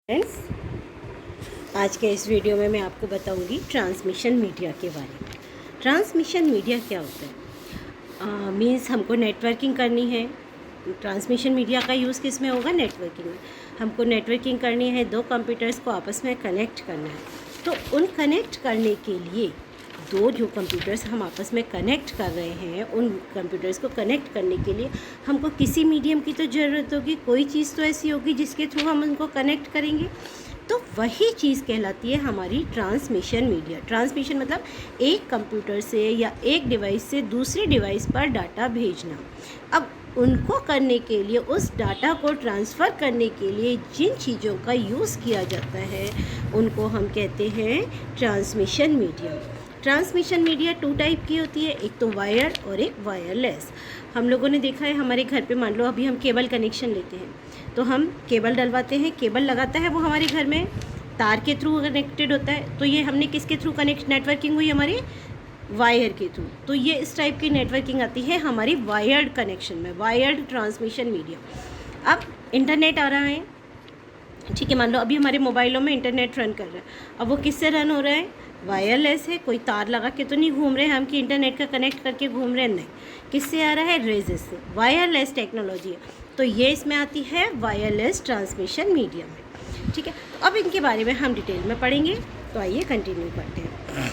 Friends, आज के इस वीडियो में मैं आपको बताऊंगी ट्रांसमिशन मीडिया के बारे में। ट्रांसमिशन मीडिया क्या होता है? मीन्स हमको नेटवर्किंग करनी है। ट्रांसमिशन मीडिया का यूज़ किस में होगा? नेटवर्किंग में। हमको नेटवर्किंग करनी है, दो कंप्यूटर्स को आपस में कनेक्ट करना है। तो उन कनेक्ट करने के लिए जो कंप्यूटर्स हम आपस में कनेक्ट कर रहे हैं, उन कंप्यूटर्स को कनेक्ट करने के लिए हमको किसी मीडियम की तो ज़रूरत होगी। कोई चीज़ तो ऐसी होगी जिसके थ्रू हम उनको कनेक्ट करेंगे। तो वही चीज़ कहलाती है हमारी ट्रांसमिशन मीडिया। ट्रांसमिशन मतलब एक कंप्यूटर से या एक डिवाइस से दूसरे डिवाइस पर डाटा भेजना। अब उनको करने के लिए, उस डाटा को ट्रांसफ़र करने के लिए जिन चीज़ों का यूज़ किया जाता है उनको हम कहते हैं transmission media. Transmission media two type की होती है, एक तो वायर्ड और एक वायरलेस। हम लोगों ने देखा है हमारे घर पे, मान लो अभी हम केबल कनेक्शन लेते हैं तो हम केबल डलवाते हैं, केबल लगाता है वो हमारे घर में, तार के थ्रू कनेक्टेड होता है। तो ये हमने किसके थ्रू कनेक्ट नेटवर्किंग हुई? हमारी वायर के थ्रू। तो ये इस टाइप की नेटवर्किंग आती है हमारी वायर्ड कनेक्शन में, वायर्ड ट्रांसमिशन मीडिया। अब इंटरनेट आ रहा है, ठीक है, मान लो अभी हमारे मोबाइलों में इंटरनेट रन कर रहा है। अब वो किससे रन हो रहा है? वायरलेस है। कोई तार लगा के तो नहीं घूम रहे हैं हम कि इंटरनेट का कनेक्ट करके घूम रहे हैं, नहीं। किससे आ रहा है? रेज़र से। वायरलेस टेक्नोलॉजी है, तो ये इसमें आती है वायरलेस ट्रांसमिशन मीडिया में, ठीक है। तो अब इनके बारे में हम डिटेल में पढ़ेंगे, तो आइए कंटिन्यू करते हैं।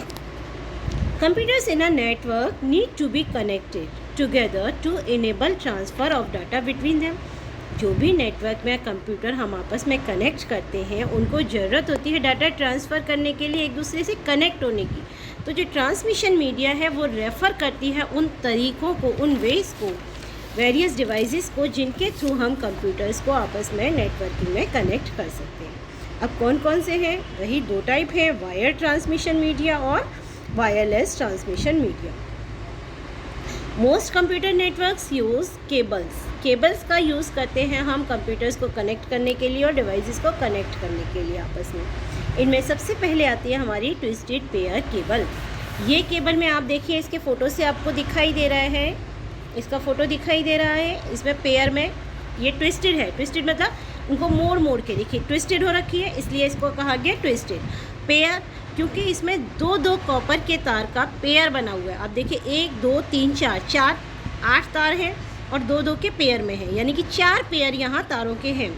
Computers in a network need to be connected together to enable transfer of data between them. जो भी नेटवर्क में कंप्यूटर हम आपस में कनेक्ट करते हैं उनको ज़रूरत होती है डाटा ट्रांसफ़र करने के लिए, एक दूसरे से कनेक्ट होने की। तो जो ट्रांसमिशन मीडिया है वो रेफ़र करती है उन तरीक़ों को, उन वेज़ को, वेरियस डिवाइसेस को जिनके थ्रू हम कंप्यूटर्स को आपस में नेटवर्किंग में कनेक्ट कर सकते हैं। अब कौन कौन से हैं? वही दो टाइप हैं, वायर ट्रांसमिशन मीडिया और wireless transmission media. Most computer networks use cables. Cables का यूज़ करते हैं हम कंप्यूटर्स को कनेक्ट करने के लिए और डिवाइसेस को कनेक्ट करने के लिए आपस में। इनमें सबसे पहले आती है हमारी ट्विस्टेड पेयर केबल। ये केबल में आप देखिए, इसके फ़ोटो से आपको दिखाई दे रहा है, इसका फ़ोटो दिखाई दे रहा है। इसमें पेयर में ये ट्विस्टेड है। ट्विस्टेड मतलब उनको मोड़ मोड़ के, देखिए ट्विस्टेड हो रखी है, इसलिए इसको कहा गया ट्विस्टेड पेयर, क्योंकि इसमें दो कॉपर के तार का पेयर बना हुआ है। आप देखिए 1 2 3 4 8 तार हैं और दो के पेयर में है, यानी कि 4 पेयर यहाँ तारों के हैं,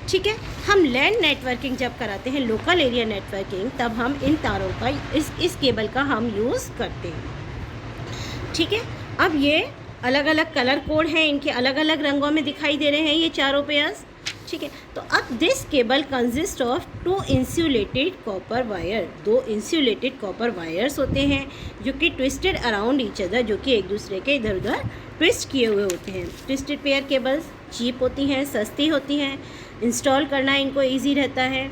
ठीक है। हम लैंड नेटवर्किंग जब कराते हैं, लोकल एरिया नेटवर्किंग, तब हम इन तारों का, इस केबल का हम यूज़ करते हैं, ठीक है। अब ये अलग अलग कलर कोड हैं, इनके अलग अलग रंगों में दिखाई दे रहे हैं ये चारों पेयर्स, ठीक है। तो अब this cable consist of 2 insulated copper wire. 2 insulated copper wires होते हैं जो कि ट्विस्टेड अराउंड ईच अदर, जो कि एक दूसरे के इधर उधर ट्विस्ट किए हुए होते हैं। ट्विस्टेड पेयर केबल्स चीप होती हैं, सस्ती होती हैं, इंस्टॉल करना इनको ईजी रहता है,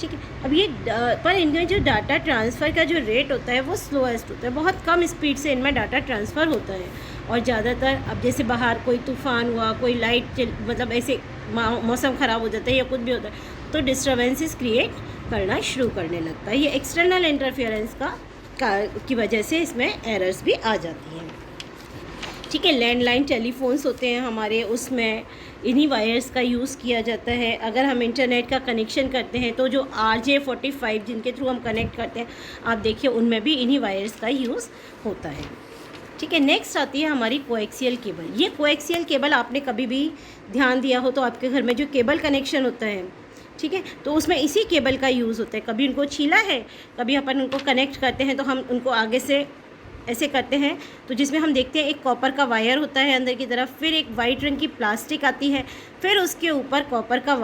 ठीक है। अब ये पर इनमें जो डाटा ट्रांसफ़र का जो रेट होता है वो स्लोएस्ट होता है, बहुत कम स्पीड से इनमें डाटा ट्रांसफ़र होता है। और ज़्यादातर अब जैसे बाहर कोई तूफ़ान हुआ, कोई लाइट मतलब ऐसे मौसम ख़राब हो जाता है या कुछ भी होता है तो डिस्टर्बेंसेस क्रिएट करना शुरू करने लगता है। ये एक्सटर्नल इंटरफेरेंस की वजह से इसमें एरर्स भी आ जाती हैं, ठीक है। लैंडलाइन टेलीफोन्स होते हैं हमारे, उसमें इन्हीं वायर्स का यूज़ किया जाता है। अगर हम इंटरनेट का कनेक्शन करते हैं तो जो RJ45 जिनके थ्रू हम कनेक्ट करते हैं, आप देखिए उनमें भी इन्हीं वायर्स का यूज़ होता है, ठीक है। नेक्स्ट आती है हमारी कोएक्सियल केबल। ये कोएक्सियल केबल आपने कभी भी ध्यान दिया हो तो आपके घर में जो केबल कनेक्शन होता है, ठीक है, तो उसमें इसी केबल का यूज़ होता है। कभी उनको छीला है, कभी अपन उनको कनेक्ट करते हैं तो हम उनको आगे से ऐसे करते हैं, तो जिसमें हम देखते हैं एक कॉपर का वायर होता है अंदर की तरफ, फिर एक वाइट रंग की प्लास्टिक आती है, फिर उसके ऊपर कॉपर का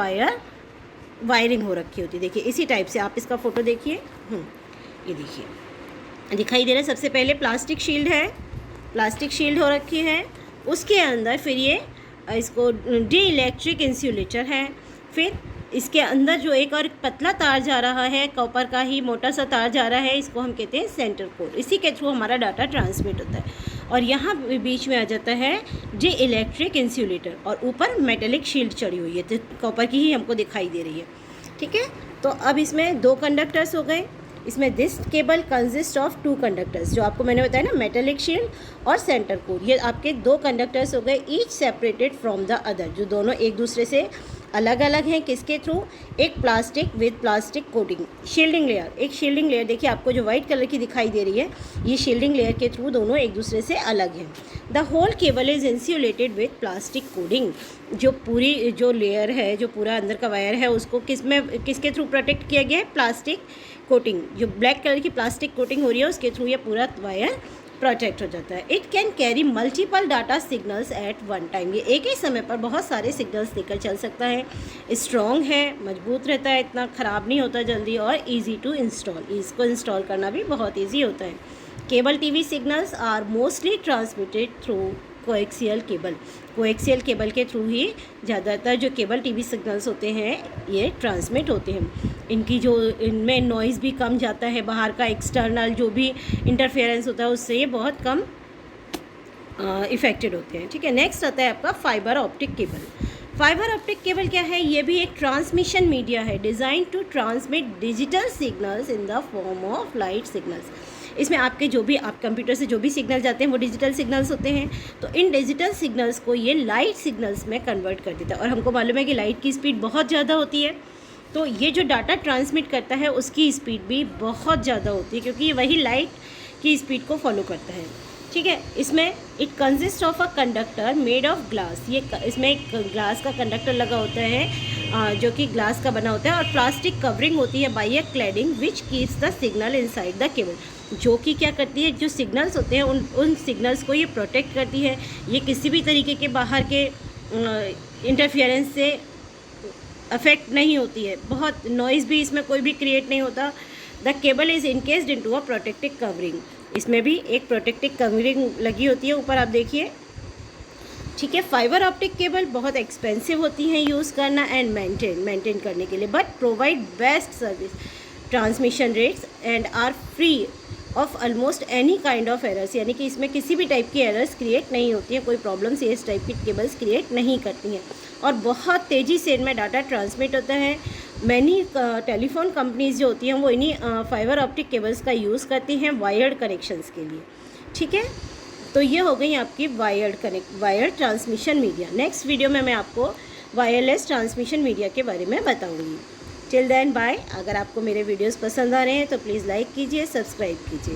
वायरिंग हो रखी होती है। देखिए इसी टाइप से आप इसका फ़ोटो देखिए, ये देखिए दिखाई दे रहा है। सबसे पहले प्लास्टिक शील्ड है, प्लास्टिक शील्ड हो रखी है, उसके अंदर फिर ये इसको डी इलेक्ट्रिक इंसुलेटर है, फिर इसके अंदर जो एक और पतला तार जा रहा है, कॉपर का ही मोटा सा तार जा रहा है, इसको हम कहते हैं सेंटर कोर। इसी के थ्रू हमारा डाटा ट्रांसमिट होता है। और यहाँ बीच में आ जाता है डी इलेक्ट्रिक इंसुलेटर और ऊपर मेटेलिक शील्ड चढ़ी हुई है, तो कॉपर की ही हमको दिखाई दे रही है, ठीक है। तो अब इसमें 2 कंडक्टर्स हो गए। इसमें this cable consist of 2 conductors, जो आपको मैंने बताया ना, मेटेलिक शील्ड और सेंटर कोर। ये आपके 2 कंडक्टर्स हो गए, each separated from the other, जो दोनों एक दूसरे से अलग अलग हैं किसके थ्रू, एक plastic with plastic coating, shielding layer, एक शील्डिंग लेयर देखिए आपको जो वाइट कलर की दिखाई दे रही है, ये शील्डिंग लेयर के थ्रू दोनों एक दूसरे से अलग हैं। The whole cable is insulated with plastic coating, जो पूरी जो लेयर है, जो पूरा अंदर का वायर है, उसको किसके थ्रू प्रोटेक्ट किया गया है, प्लास्टिक कोटिंग, जो ब्लैक कलर की प्लास्टिक कोटिंग हो रही है उसके थ्रू ये पूरा वायर प्रोटेक्ट हो जाता है। It can carry multiple data signals eight one time, ये एक ही समय पर बहुत सारे सिग्नल्स लेकर चल सकता है। स्ट्रॉन्ग है, मजबूत रहता है, इतना ख़राब नहीं होता जल्दी, और ईजी टू इंस्टॉल, इसको इंस्टॉल करना भी बहुत ईजी होता है। Cable TV signals are mostly transmitted through coaxial cable, coaxial cable के थ्रू ही ज़्यादातर जो केबल टीवी सिग्नल्स होते हैं ये ट्रांसमिट होते हैं। इनकी जो इनमें नॉइज़ भी कम जाता है, बाहर का एक्सटर्नल जो भी इंटरफेरेंस होता है उससे ये बहुत कम इफ़ेक्टेड होते हैं। ठीक है, नेक्स्ट आता है आपका fibre optic cable. Fibre optic cable क्या है, ये भी एक ट्रांसमिशन मीडिया है design to transmit digital signals in the form of light signals. इसमें आपके जो भी आप कंप्यूटर से जो भी सिग्नल जाते हैं वो डिजिटल सिग्नल्स होते हैं, तो इन डिजिटल सिग्नल्स को ये लाइट सिग्नल्स में कन्वर्ट कर देता है। और हमको मालूम है कि लाइट की स्पीड बहुत ज़्यादा होती है, तो ये जो डाटा ट्रांसमिट करता है उसकी स्पीड भी बहुत ज़्यादा होती है, क्योंकि ये वही लाइट की स्पीड को फॉलो करता है। ठीक है, इसमें it consist of a conductor made of glass, ये इसमें एक ग्लास का कंडक्टर लगा होता है जो कि ग्लास का बना होता है, और प्लास्टिक कवरिंग होती है by a cladding which keeps the signal inside the cable, जो कि क्या करती है, जो सिग्नल्स होते हैं उन सिग्नल्स को ये प्रोटेक्ट करती है। ये किसी भी तरीके के बाहर के इंटरफेरेंस से अफेक्ट नहीं होती है, बहुत नॉइज़ भी इसमें कोई भी क्रिएट नहीं होता। The cable is encased into a protective covering, इसमें भी एक प्रोटेक्टिव कवरिंग लगी होती है ऊपर, आप देखिए। ठीक है, फाइबर ऑप्टिक केबल बहुत एक्सपेंसिव होती हैं यूज़ करना एंड मेंटेन करने के लिए, but provide best service, transmission rates and are free of almost any kind of errors, यानी कि इसमें किसी भी टाइप की एरर्स क्रिएट नहीं होती हैं, कोई प्रॉब्लम्स ये इस टाइप की केबल्स क्रिएट नहीं करती हैं, और बहुत तेज़ी से इनमें डाटा ट्रांसमिट होता है। मैनी टेलीफोन कंपनीज़ जो होती हैं वो इन्हीं फाइबर ऑप्टिक केबल्स का यूज़ करती हैं वायर्ड कनेक्शंस के लिए। ठीक है, तो ये हो गई आपकी wired transmission media. Next video में मैं आपको वायरलेस ट्रांसमिशन मीडिया के बारे में बताऊँगी। Till then bye. अगर आपको मेरे वीडियोस पसंद आ रहे हैं तो प्लीज़ लाइक कीजिए, सब्सक्राइब कीजिए।